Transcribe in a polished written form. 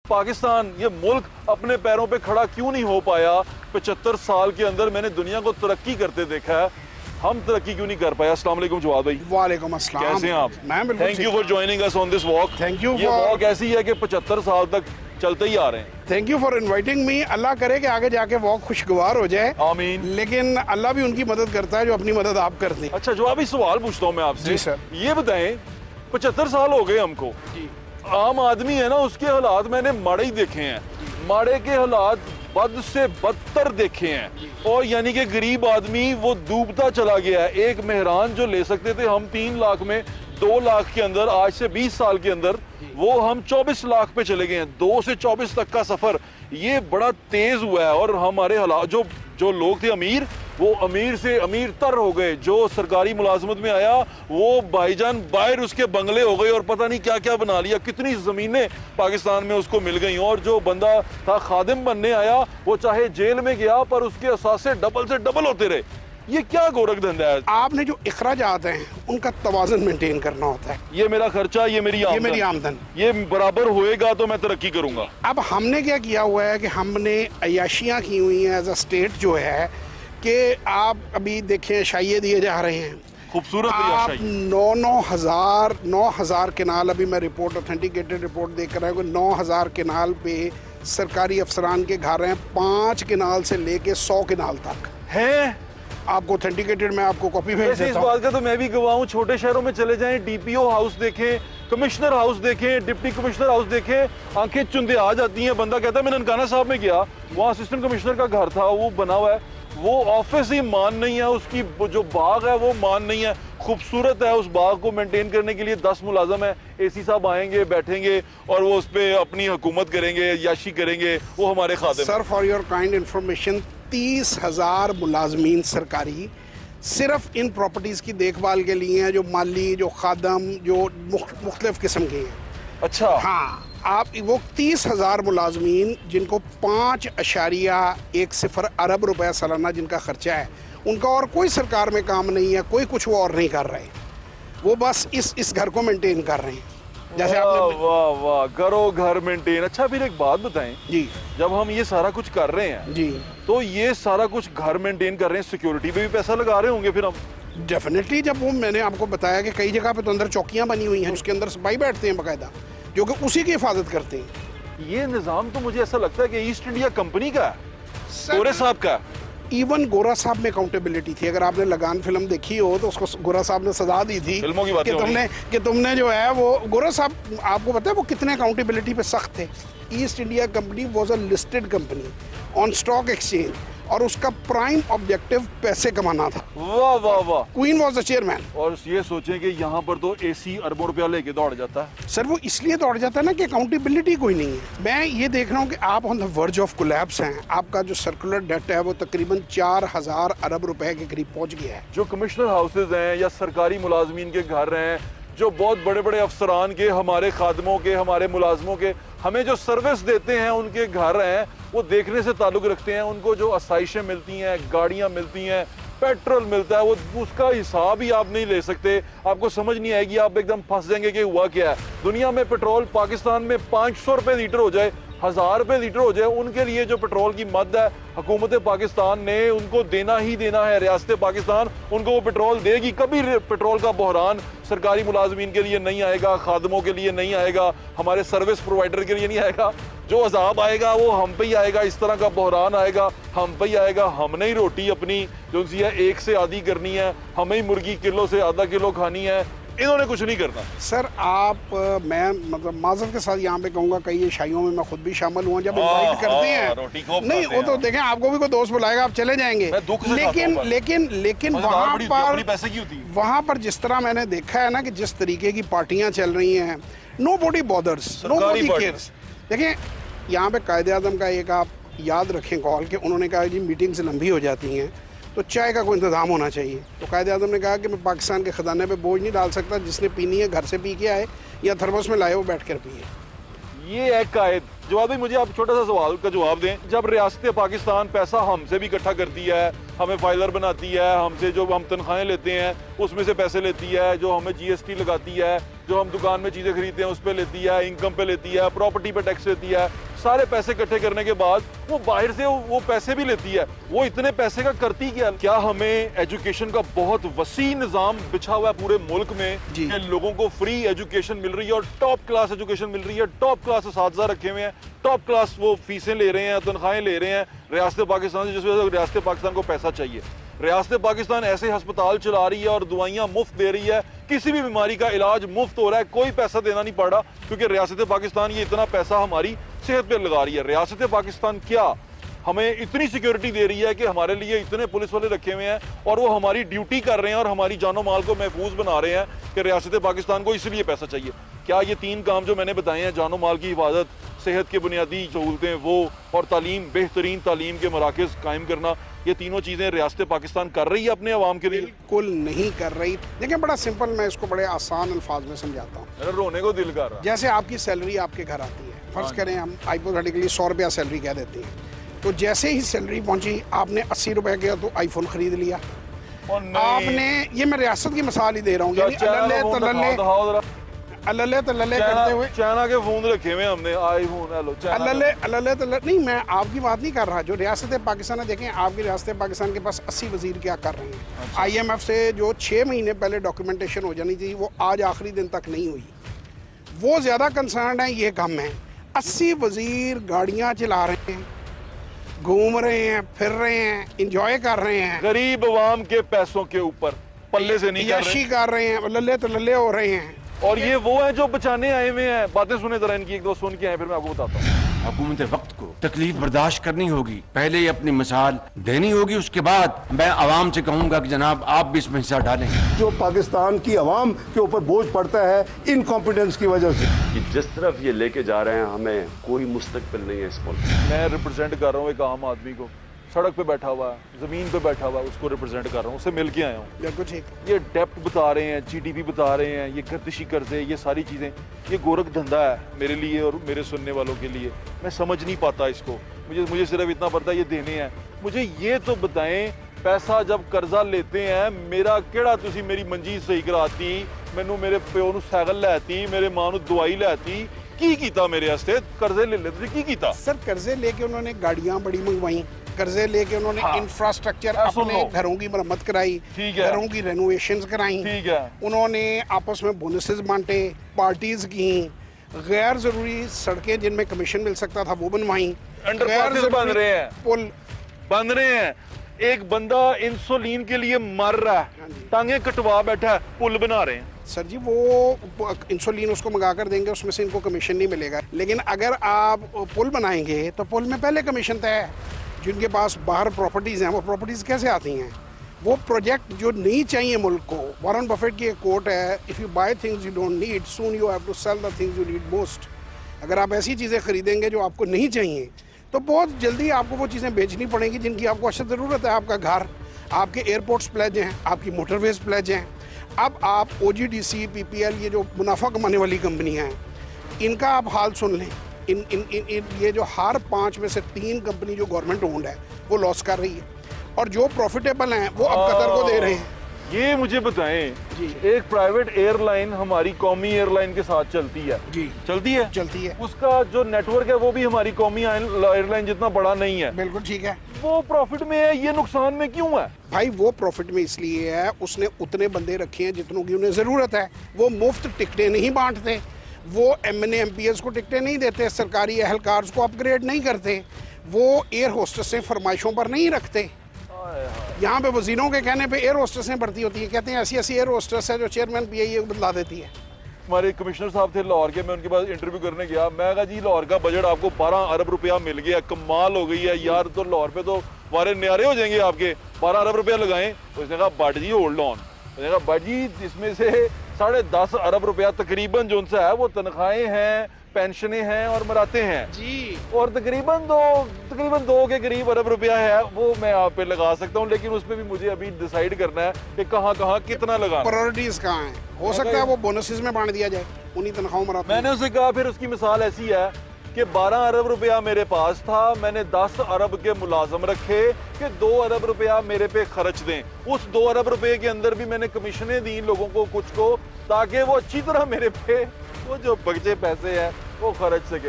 पाकिस्तान ये मुल्क अपने पैरों पे खड़ा क्यों नहीं हो पाया? 75 साल के अंदर मैंने दुनिया को तरक्की करते देखा है, हम तरक्की क्यों नहीं कर पाया? अस्सलाम वालेकुम जवाद भाई। वालेकुम अस्सलाम। कैसे हैं आप? मैं बिल्कुल। Thank you for joining us on this walk. Thank you. ये वॉक ऐसी है कि 75 साल तक चलते ही आ रहे हैं। Thank you for inviting me. Allah करे कि आगे जाके वॉक खुशगवार हो जाए, आमीन। लेकिन अल्लाह भी उनकी मदद करता है जो अपनी मदद आप करते हैं। अच्छा जवाब, सवाल पूछता हूँ मैं आपसे। जी सर। ये बताएं, 75 साल हो गए हमको, आम आदमी है ना, उसके हालात मैंने माड़े ही देखे हैं, माड़े के हालात बद से बदतर देखे हैं, और यानी कि गरीब आदमी वो डूबता चला गया है। एक मेहरान जो ले सकते थे हम 3 लाख में, 2 लाख के अंदर, आज से 20 साल के अंदर वो हम 24 लाख पे चले गए हैं। 2 से 24 तक का सफर ये बड़ा तेज हुआ है, और हमारे हालात, जो लोग थे अमीर, वो अमीर से अमीर तर हो गए। जो सरकारी मुलाजमत में आया वो भाईजान बाहर उसके बंगले हो गए और पता नहीं क्या क्या बना लिया, कितनी जमीनें पाकिस्तान में उसको मिल गई। और जो बंदा था खादिम बनने आया, वो चाहे जेल में गया पर उसके असासे डबल से डबल होते रहे। ये क्या गोरख धंधा है? आपने जो इखराजात हैं उनका तवाज़ुन मेंटेन करना होता है। ये मेरा खर्चा, ये मेरी आमदन, ये बराबर होएगा तो मैं तरक्की करूंगा। अब हमने क्या किया हुआ है कि हमने अय्याशियाँ की हुई हैं एज अ स्टेट, जो है कि आप अभी देखें शाइये दिए जा रहे हैं, खूबसूरत। आप 9,000 केनाल, अभी मैं रिपोर्ट, ऑथेंटिकेटेड रिपोर्ट देख रहा हूँ कि 9,000 केनाल पे सरकारी अफसरान के घर हैं, 5 केनाल से लेके 100 केनाल तक है। आपको ऑथेंटिकेटेड, मैं आपको कॉपी भेज देता हूं। इस बात का तो मैं भी गवाह हूं। छोटे शहरों में चले जाएं, डीपीओ हाउस देखें, कमिश्नर हाउस देखें, डिप्टी कमिश्नर हाउस देखें, आंखें चुंदे आ जाती हैं। बंदा कहता है मैं ननकाना साहब में गया, वहाँ असिस्टेंट कमिश्नर का घर था, वो बना हुआ है, वो ऑफिस ही मान नहीं है, उसकी जो बाग है वो मान नहीं है। खूबसूरत है, उस बाग को मेंटेन करने के लिए 10 मुलाजम है। एसी साहब आएंगे, बैठेंगे और वो उस पर अपनी हुकूमत करेंगे, याशी करेंगे, वो हमारे खाते। Sir for your kind information, 30,000 मुलाजमीन सरकारी सिर्फ इन प्रॉपर्टीज़ की देखभाल के लिए हैं, जो माली, जो खादम, जो मुख्तलिफ किस्म के हैं। अच्छा। हाँ, आप वो 30,000 मुलाजमीन जिनको 5.10 अरब रुपया सालाना जिनका खर्चा है, उनका और कोई सरकार में काम नहीं है, कोई कुछ वो और नहीं कर रहे, वो बस इस घर को मेंटेन कर रहे हैं। जैसे आपने वाह वाह, करो घर मेंटेन। अच्छा फिर एक बात बताएं जी, जब हम ये सारा कुछ कर रहे हैं जी, तो ये सारा कुछ घर मेंटेन कर रहे हैं, सिक्योरिटी पे भी पैसा लगा रहे होंगे फिर हम? डेफिनेटली। जब वो मैंने आपको बताया कि कई जगह पे तो अंदर चौकियां बनी हुई हैं, उसके अंदर सिपाही बैठते हैं बाकायदा, जो कि उसी की हिफाजत करते हैं। ये निज़ाम तो मुझे ऐसा लगता है कि ईस्ट इंडिया कंपनी का है, गोरे साहब का है। इवन गोरा साहब में अकाउंटेबिलिटी थी। अगर आपने लगान फिल्म देखी हो तो उसको गोरा साहब ने सजा दी थी फिल्मों की बात कि तुमने जो है वो, गोरा साहब आपको पता है वो कितने अकाउंटेबिलिटी पे सख्त थे। East India company was a listed company on stock exchange, और उसका प्राइम ऑब्जेक्टिव पैसे कमाना था। वाह वाह वाह। Queen was the chairman. और ये सोचें कि यहाँ पर तो एसी अरबों रुपया लेके दौड़ जाता है। सर वो इसलिए दौड़ जाता है ना कि अकाउंटेबिलिटी कोई नहीं है। मैं ये देख रहा हूँ कि आप on the verge of collapse हैं। आपका जो सर्कुलर डेट है वो तकरीबन 4,000 अरब रुपए के करीब पहुँच गया है। जो कमिश्नर हाउसेज हैं या सरकारी मुलाजमीन के घर हैं, जो बहुत बड़े बड़े अफसरान के, हमारे खादमों के, हमारे मुलाजमों के, हमें जो सर्विस देते हैं, उनके घर हैं, वो देखने से ताल्लुक़ रखते हैं। उनको जो आसाइशें मिलती हैं, गाड़ियाँ मिलती हैं, पेट्रोल मिलता है, वो उसका हिसाब ही आप नहीं ले सकते। आपको समझ नहीं आएगी, आप एकदम फंस जाएंगे कि हुआ क्या है। दुनिया में पेट्रोल पाकिस्तान में 500 रुपये लीटर हो जाए, 1000 रुपये लीटर हो जाए, उनके लिए जो पेट्रोल की मद है हुकूमत पाकिस्तान ने उनको देना ही देना है। रियासत पाकिस्तान उनको वो पेट्रोल देगी। कभी पेट्रोल का बहरान सरकारी मुलाजमीन के लिए नहीं आएगा, खादमों के लिए नहीं आएगा, हमारे सर्विस प्रोवाइडर के लिए नहीं आएगा। जो अजाब आएगा वो हम पे ही आएगा, इस तरह का बहरान आएगा हम पे ही आएगा। हमने ही रोटी अपनी जो सी है 1 से आधी करनी है, हमें ही मुर्गी किलो से आधा किलो खानी है, इन्होंने कुछ नहीं करना। सर आप, मैं मतलब माजरत के साथ यहाँ पे कहूँगा, कई ईसाइयों में मैं खुद भी शामिल हुआ, जब इनवाइट करते हैं नहीं, वो तो देखें आपको भी कोई दोस्त बुलाएगा, आप चले जाएंगे, लेकिन वहाँ पर जिस तरह मैंने देखा है ना कि जिस तरीके की पार्टियाँ चल रही हैं, नोबडी बॉदर्स, नोबडी केयर्स। देखें यहाँ पे कायदे आज़म का एक आप याद रखें कॉल कि उन्होंने कहा जी मीटिंग्स लंबी हो जाती हैं तो चाय का कोई इंतज़ाम होना चाहिए। तो कायदे आज़म ने कहा कि मैं पाकिस्तान के ख़जाने पे बोझ नहीं डाल सकता, जिसने पीनी है घर से पी के आए या थर्मस में लाए वो बैठ कर पिए। ये है कायद। जवाब भाई मुझे आप छोटा सा सवाल का जवाब दें। जब रियासत पाकिस्तान पैसा हमसे भी इकट्ठा करती है, हमें फाइलर बनाती है, हमसे जो हम तनख्वाहें लेते हैं उसमें से पैसे लेती है, जो हमें GST लगाती है, जो हम दुकान में चीजें खरीदते हैं उस पे लेती है, इनकम पे लेती है, प्रॉपर्टी पे टैक्स लेती है, सारे पैसे इकट्ठे करने के बाद वो बाहर से वो पैसे भी लेती है। वो इतने पैसे का करती क्या हमें एजुकेशन का बहुत वसी निजाम बिछा हुआ है पूरे मुल्क में कि लोगों को फ्री एजुकेशन मिल रही है और टॉप क्लास एजुकेशन मिल रही है, टॉप क्लास असातिज़ा रखे हुए हैं, टॉप क्लास वो फीसें ले रहे हैं, तनख्वाहें ले रहे हैं रियासत पाकिस्तान से, जिस वजह से रियासत पाकिस्तान को पैसा चाहिए। रियासत पाकिस्तान ऐसे अस्पताल चला रही है और दवाइयाँ मुफ्त दे रही है, किसी भी बीमारी का इलाज मुफ्त हो रहा है, कोई पैसा देना नहीं पड़ रहा, क्योंकि रियासत पाकिस्तान ये इतना पैसा हमारी सेहत पे लगा रही है। रियासत पाकिस्तान क्या हमें इतनी सिक्योरिटी दे रही है कि हमारे लिए इतने पुलिस वाले रखे हुए हैं और वो हमारी ड्यूटी कर रहे हैं और हमारी जानो माल को महफूज बना रहे हैं कि रियासत पाकिस्तान को इसलिए पैसा चाहिए। क्या ये 3 काम जो मैंने बताए हैं, जानो माल की हिफाजत, सेहत के बुनियादी सहूलतें वो और तालीम, बेहतरीन तालीम के मराकज़ कायम करना, ये तीनों चीज़ें रियासत पाकिस्तान कर रही है अपने अवाम के लिए? बिल्कुल नहीं कर रही। देखिए बड़ा सिंपल, मैं इसको बड़े आसान अल्फाज में समझाता हूँ। रोने को दिल कर रहा। जैसे आपकी सैलरी आपके घर आती है, फर्ज करें हम हाइपोथेटिकली 100 रुपया सैलरी कह देते हैं, तो जैसे ही सैलरी पहुंची आपने 80 रुपए का तो आईफोन खरीद लिया आपने। ये मैं रियासत की मिसाल ही दे रहा हूँ, अल्ले तल्ले करते हुए चाइना के फोन रखे हुए हमने, आईफोन अल्ले नहीं, मैं आपकी बात नहीं कर रहा। जो रियासत पाकिस्तान है, देखें आपकी रियासत पाकिस्तान के पास 80 वजीर क्या कर रहे हैं। IMF से जो 6 महीने पहले डॉक्यूमेंटेशन हो जानी थी वो आज आखिरी दिन तक नहीं हुई। वो ज्यादा कंसर्न है, ये कम है। 80 वजीर गाड़ियां चला रहे हैं, घूम रहे हैं, फिर रहे हैं, इंजॉय कर रहे हैं, गरीब अवाम के पैसों के ऊपर पल्ले से नहीं कर रहे हैं, लल्ले हो रहे हैं। और ये वो हैं जो बचाने आए हुए हैं। बातें सुने जरा इनकी, एक दो सुन के आए, फिर मैं आपको बताता हूँ। हुकूमत वक्त को तकलीफ बर्दाश्त करनी होगी, पहले अपनी मिसाल देनी होगी, उसके बाद मैं आवाम से कहूँगा कि जनाब आप भी इसमें हिस्सा डालें। जो पाकिस्तान की आवाम के ऊपर बोझ पड़ता है इनकॉम्पिटेंस की वजह से, कि जिस तरफ ये लेके जा रहे हैं हमें कोई मुस्तकबिल नहीं है इस मुल्क। मैं रिप्रेजेंट कर रहा हूँ एक आम आदमी को, सड़क पे बैठा हुआ है, जमीन पे बैठा हुआ है, उसको रिप्रेजेंट कर रहा हूँ, उससे मिल के आया हूँ। बिल्कुल ठीक। ये डेप्ट बता रहे हैं, GDP बता रहे हैं, ये गर्दिशी कर्जे, ये सारी चीज़ें, ये गोरख धंधा है मेरे लिए और मेरे सुनने वालों के लिए। मैं समझ नहीं पाता इसको, मुझे सिर्फ इतना पता है ये देने हैं। मुझे ये तो बताएं, पैसा जब कर्जा लेते हैं, मेरा केड़ा तुसी मेरी मंजी सही कराती, मैनू मेरे प्यो नू साइकिल लैती, मेरे मां नू दवाई लैती, की कीता मेरे वास्ते? कर्जे ले लेते की कीता? सर कर्जे लेके उन्होंने गाड़ियां बड़ी मंगवाई, कर्जे लेके उन्होंने इंफ्रास्ट्रक्चर अपने घरों की मरम्मत कराई, घरों की रेनोवेशंस कराई, उन्होंने आपस में बोनसेस बांटे, पार्टीज की, गैर जरूरी सड़कें जिनमें कमीशन मिल सकता था वो बनवाई, अंडरपासेस बन रहे हैं, पुल बन रहे हैं। एक बंदा इंसुलिन के लिए मर रहा है, टांगे कटवा बैठा है, पुल बना रहे हैं। सर जी वो इंसुलिन उसको मंगा कर देंगे, उसमें से इनको कमीशन नहीं मिलेगा। लेकिन अगर आप पुल बनाएंगे तो पुल में पहले कमीशन तय है। जिनके पास बाहर प्रॉपर्टीज़ हैं वो प्रॉपर्टीज़ कैसे आती हैं? वो प्रोजेक्ट जो नहीं चाहिए मुल्क को। वॉरेन बफेट की एक कोट है, if you buy things you don't need, soon you have to sell the things you need most. अगर आप ऐसी चीज़ें खरीदेंगे जो आपको नहीं चाहिए तो बहुत जल्दी आपको वो चीज़ें बेचनी पड़ेंगी जिनकी आपको अशद ज़रूरत है। आपका घर, आपके एयरपोर्ट्स प्लेज हैं, आपकी मोटरवेज प्लेज हैं। अब आप OGDC, PPL, ये जो मुनाफा कमाने वाली कंपनियाँ हैं, इनका आप हाल सुन लें। ये जो हर 5 में से 3 कंपनी जो गवर्नमेंट ओन्ड है वो लॉस कर रही है, और जो प्रॉफिटेबल हैं वो अब कतर को दे रहे हैं। ये मुझे बताएं जी, एक प्राइवेट एयरलाइन हमारी कौमी एयरलाइन के साथ चलती है जी, चलती है, उसका जो नेटवर्क है वो भी हमारी कौमी एयरलाइन जितना बड़ा नहीं है। बिल्कुल ठीक है। वो प्रॉफिट में है, ये नुकसान में क्यों है? भाई वो प्रॉफिट में इसलिए है, उसने उतने बंदे रखे हैं जितनों की उन्हें जरूरत है। वो मुफ्त टिकटें नहीं बांटते, वो MNA MPS को टिकटें नहीं देते, सरकारी एहलकार को अपग्रेड नहीं करते, वो एयर होस्टेसें फरमाइशों पर नहीं रखते। यहाँ पे वजीरों के कहने पे एयर होस्टेसें भर्ती होती है, कहते हैं ऐसी एयर होस्टेस है जो चेयरमैन PIA को बदला देती है। हमारे कमिश्नर साहब थे लाहौर के, मैं उनके पास इंटरव्यू करने गया। मैं कहा जी लाहौर का बजट आपको 12 अरब रुपया मिल गया, कमाल हो गई है यार, तो लाहौर पे तो हमारे न्यारे हो जाएंगे आपके, 12 अरब रुपया लगाएं। उसने कहा बट जी होल्ड ऑन, उसने कहा बट जी इसमें से 10.5 अरब रुपया तकरीबन जो उनसे है वो तनख्वाहें हैं, पेंशनें हैं और मराते हैं जी, और तकरीबन दो के करीब अरब रुपया है, वो मैं आप पे लगा सकता हूँ। लेकिन उस पर भी मुझे अभी डिसाइड करना है कि कहाँ कितना लगा, प्रायोरिटीज कहाँ है। हो सकता है वो बोनसेस में बांट दिया जाए उन्हीं तनख्वाहों मराते। मैंने उसे कहा, फिर उसकी मिसाल ऐसी है कि 12 अरब रुपया मेरे पास था, मैंने 10 अरब के मुलाजम रखे कि 2 अरब रुपया मेरे पे खर्च दें। उस 2 अरब रुपए के अंदर भी मैंने कमीशनें दी लोगों को कुछ को, ताकि वो अच्छी तरह मेरे पे वो जो बचे पैसे हैं वो खर्च सके।